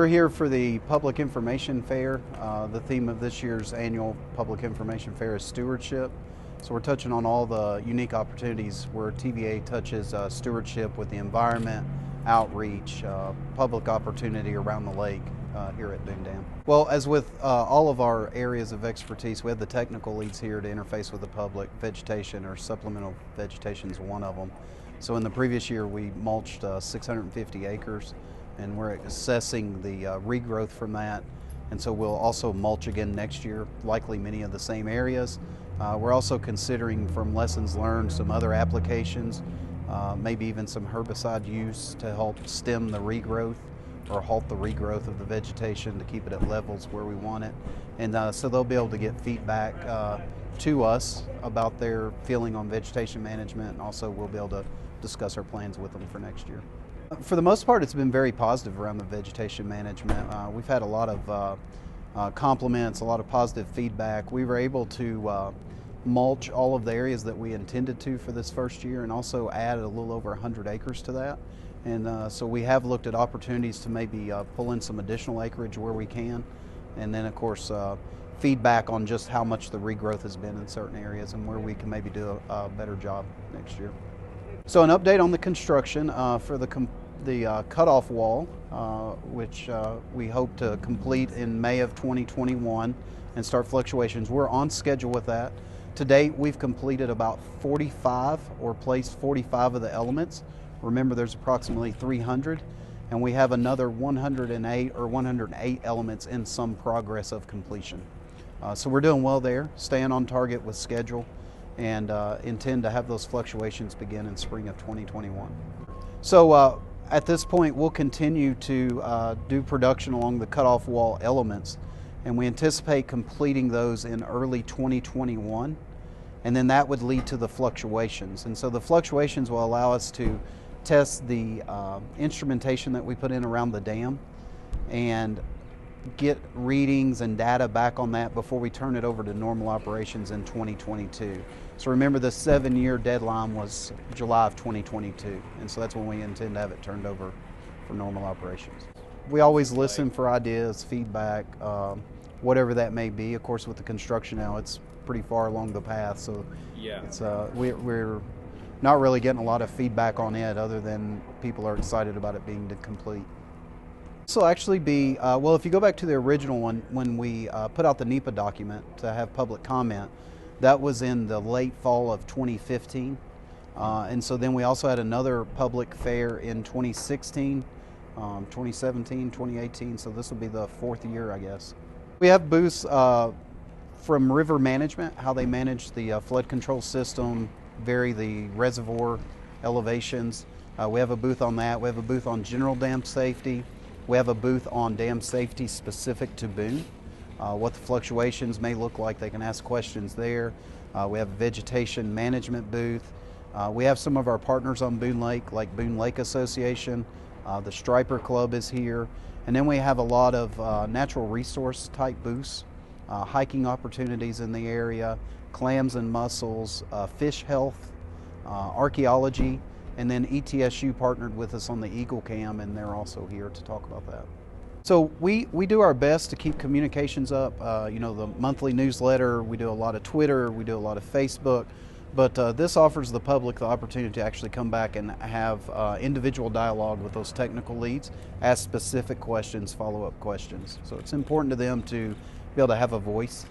We're here for the Public Information Fair. The theme of this year's annual Public Information Fair is stewardship. So we're touching on all the unique opportunities where TVA touches stewardship with the environment, outreach, public opportunity around the lake here at Boone Dam. Well, as with all of our areas of expertise, we have the technical leads here to interface with the public. Vegetation or supplemental vegetation is one of them. So in the previous year, we mulched 650 acres, and we're assessing the regrowth from that. And so we'll also mulch again next year, likely many of the same areas. We're also considering, from lessons learned, some other applications, maybe even some herbicide use to help stem the regrowth or halt the regrowth of the vegetation to keep it at levels where we want it. And so they'll be able to get feedback to us about their feeling on vegetation management, and also we'll be able to discuss our plans with them for next year. For the most part, it's been very positive around the vegetation management. We've had a lot of compliments, a lot of positive feedback. We were able to mulch all of the areas that we intended to for this first year, and also add a little over 100 acres to that. And so we have looked at opportunities to maybe pull in some additional acreage where we can. And then, of course, feedback on just how much the regrowth has been in certain areas and where we can maybe do a better job next year. So an update on the construction for the cutoff wall, which we hope to complete in May of 2021 and start fluctuations. We're on schedule with that. To date, we've completed about 45 or placed 45 of the elements. Remember, there's approximately 300, and we have another 108 elements in some progress of completion. So we're doing well there, staying on target with schedule, and intend to have those fluctuations begin in spring of 2021. So at this point, we'll continue to do production along the cutoff wall elements, and we anticipate completing those in early 2021, and then that would lead to the fluctuations. And so the fluctuations will allow us to test the instrumentation that we put in around the dam and get readings and data back on that before we turn it over to normal operations in 2022. So remember, the 7-year deadline was July of 2022, and so that's when we intend to have it turned over for normal operations. We always listen for ideas, feedback, whatever that may be. Of course, with the construction now, it's pretty far along the path, so yeah, it's we're not really getting a lot of feedback on it other than people are excited about it being complete. This will actually be, well, if you go back to the original one, when we put out the NEPA document to have public comment, that was in the late fall of 2015. And so then we also had another public fair in 2016, 2017, 2018, so this will be the 4th year, I guess. We have booths from river management, how they manage the flood control system, vary the reservoir elevations. We have a booth on that. We have a booth on general dam safety. We have a booth on dam safety specific to Boone, what the fluctuations may look like. They can ask questions there. We have a vegetation management booth. We have some of our partners on Boone Lake, like Boone Lake Association. The Striper Club is here. And then we have a lot of natural resource type booths, hiking opportunities in the area, clams and mussels, fish health, archaeology, and then ETSU partnered with us on the Eagle Cam, and they're also here to talk about that. So we do our best to keep communications up. You know, the monthly newsletter, we do a lot of Twitter, we do a lot of Facebook, but this offers the public the opportunity to actually come back and have individual dialogue with those technical leads, ask specific questions, follow-up questions. So it's important to them to be able to have a voice.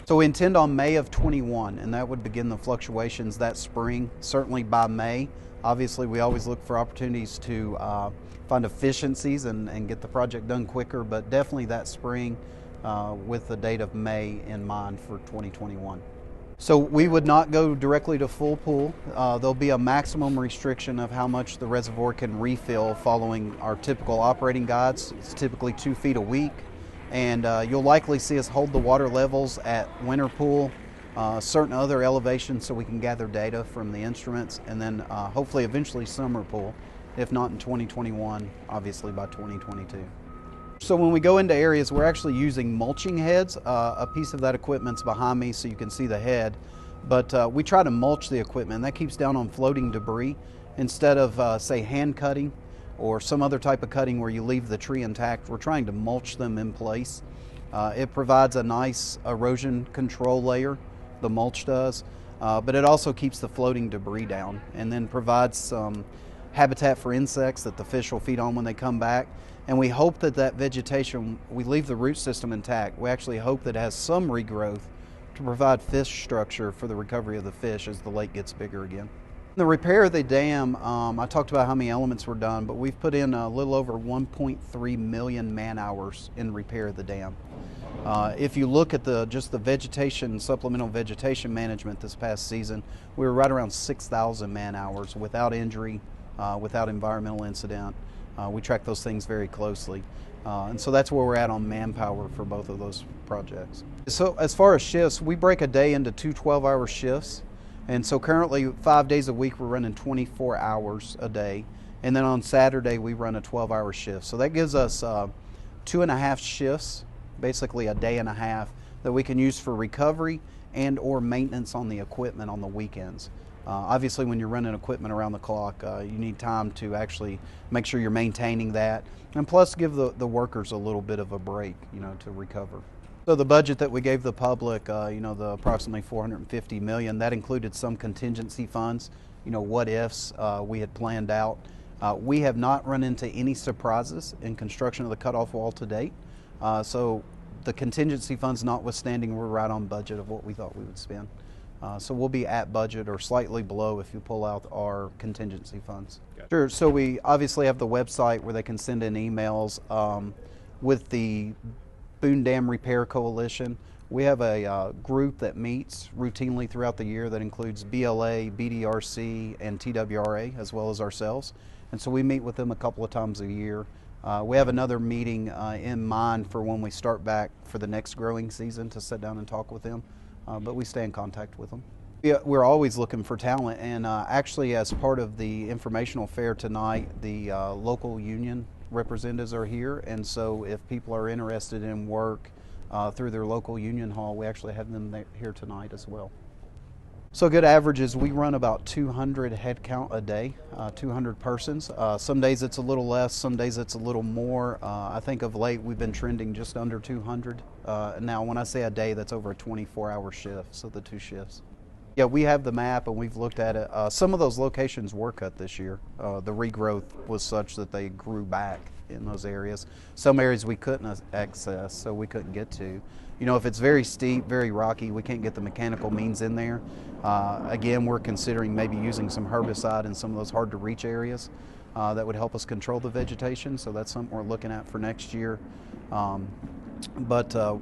So we intend on May of 21, and that would begin the fluctuations that spring, certainly by May. Obviously, we always look for opportunities to find efficiencies and get the project done quicker, but definitely that spring with the date of May in mind for 2021. So we would not go directly to full pool. There'll be a maximum restriction of how much the reservoir can refill following our typical operating guides. It's typically 2 feet a week. And you'll likely see us hold the water levels at winter pool, certain other elevations so we can gather data from the instruments, and then hopefully eventually summer pool, if not in 2021, obviously by 2022. So when we go into areas, we're actually using mulching heads. A piece of that equipment's behind me so you can see the head, but we try to mulch the equipment, and that keeps down on floating debris instead of say hand cutting or some other type of cutting where you leave the tree intact, we're trying to mulch them in place. It provides a nice erosion control layer, the mulch does, but it also keeps the floating debris down and then provides some habitat for insects that the fish will feed on when they come back. And we hope that that vegetation, we leave the root system intact. We actually hope that it has some regrowth to provide fish structure for the recovery of the fish as the lake gets bigger again. The repair of the dam, I talked about how many elements were done, but we've put in a little over 1.3 million man hours in repair of the dam. If you look at just the vegetation, supplemental vegetation management this past season, we were right around 6,000 man hours without injury, without environmental incident. We track those things very closely. And so that's where we're at on manpower for both of those projects. So as far as shifts, we break a day into two 12-hour shifts. And so currently 5 days a week we're running 24 hours a day. And then on Saturday we run a 12-hour shift. So that gives us 2.5 shifts, basically a day and a half, that we can use for recovery and or maintenance on the equipment on the weekends. Obviously when you're running equipment around the clock, you need time to actually make sure you're maintaining that, and plus give the workers a little bit of a break, to recover. So the budget that we gave the public, the approximately $450 million, that included some contingency funds, what ifs we had planned out. We have not run into any surprises in construction of the cutoff wall to date. So the contingency funds notwithstanding, we're right on budget of what we thought we would spend. So we'll be at budget or slightly below if you pull out our contingency funds. Gotcha. Sure, so we obviously have the website where they can send in emails. With the Boone Dam Repair Coalition, we have a group that meets routinely throughout the year that includes BLA, BDRC, and TWRA, as well as ourselves. And so we meet with them a couple of times a year. We have another meeting in mind for when we start back for the next growing season to sit down and talk with them. But we stay in contact with them. We're always looking for talent, and actually as part of the informational fair tonight, the local union representatives are here, and so if people are interested in work through their local union hall, we actually have them here tonight as well. So good averages, we run about 200 head count a day, 200 persons. Some days it's a little less, some days it's a little more. I think of late we've been trending just under 200. Now when I say a day, that's over a 24-hour shift, so the 2 shifts. Yeah, we have the map and we've looked at it. Some of those locations were cut this year. The regrowth was such that they grew back in those areas. Some areas we couldn't access, so we couldn't get to. If it's very steep, very rocky, we can't get the mechanical means in there. Again, we're considering maybe using some herbicide in some of those hard to reach areas that would help us control the vegetation. So that's something we're looking at for next year. But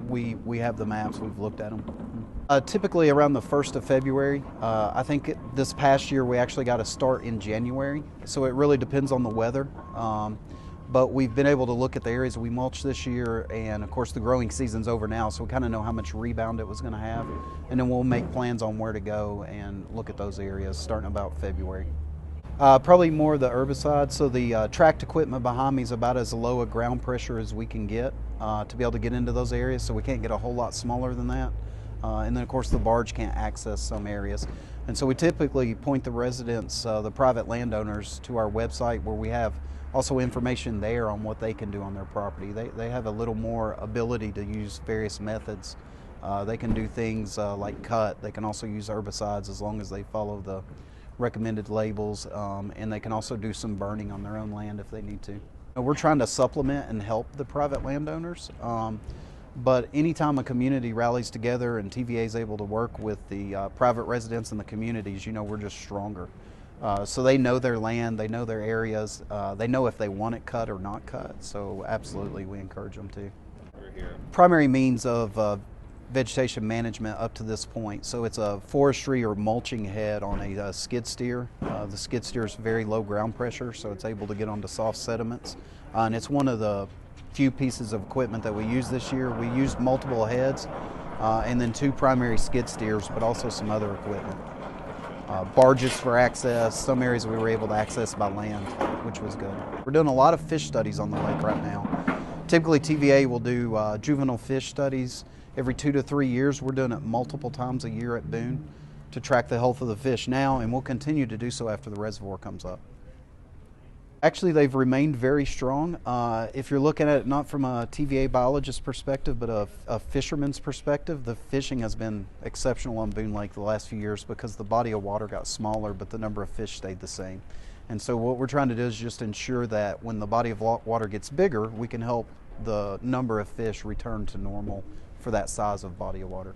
we have the maps, we've looked at them. Typically around the 1st of February. I think this past year we actually got a start in January, so it really depends on the weather. But we've been able to look at the areas we mulched this year, and of course the growing season's over now, so we kind of know how much rebound it was going to have, and then we'll make plans on where to go and look at those areas starting about February. Probably more the herbicide. So the tracked equipment behind me is about as low a ground pressure as we can get to be able to get into those areas, so we can't get a whole lot smaller than that. And then of course the barge can't access some areas. And so we typically point the residents, the private landowners, to our website where we have also information there on what they can do on their property. They have a little more ability to use various methods. They can do things like cut. They can also use herbicides as long as they follow the recommended labels, and they can also do some burning on their own land if they need to. We're trying to supplement and help the private landowners, but anytime a community rallies together and TVA is able to work with the private residents in the communities, we're just stronger. So they know their land, they know their areas, they know if they want it cut or not cut, so absolutely we encourage them to. Primary means of vegetation management up to this point, so it's a forestry or mulching head on a skid steer. The skid steer is very low ground pressure, so it's able to get onto soft sediments, and it's one of the few pieces of equipment that we used this year. We used multiple heads and then 2 primary skid steers, but also some other equipment. Barges for access. Some areas we were able to access by land, which was good. We're doing a lot of fish studies on the lake right now. Typically TVA will do juvenile fish studies every 2 to 3 years. We're doing it multiple times a year at Boone to track the health of the fish now, and we'll continue to do so after the reservoir comes up. Actually, they've remained very strong. If you're looking at it not from a TVA biologist perspective, but a fisherman's perspective, the fishing has been exceptional on Boone Lake the last few years because the body of water got smaller, but the number of fish stayed the same. And so what we're trying to do is just ensure that when the body of water gets bigger, we can help the number of fish return to normal for that size of body of water.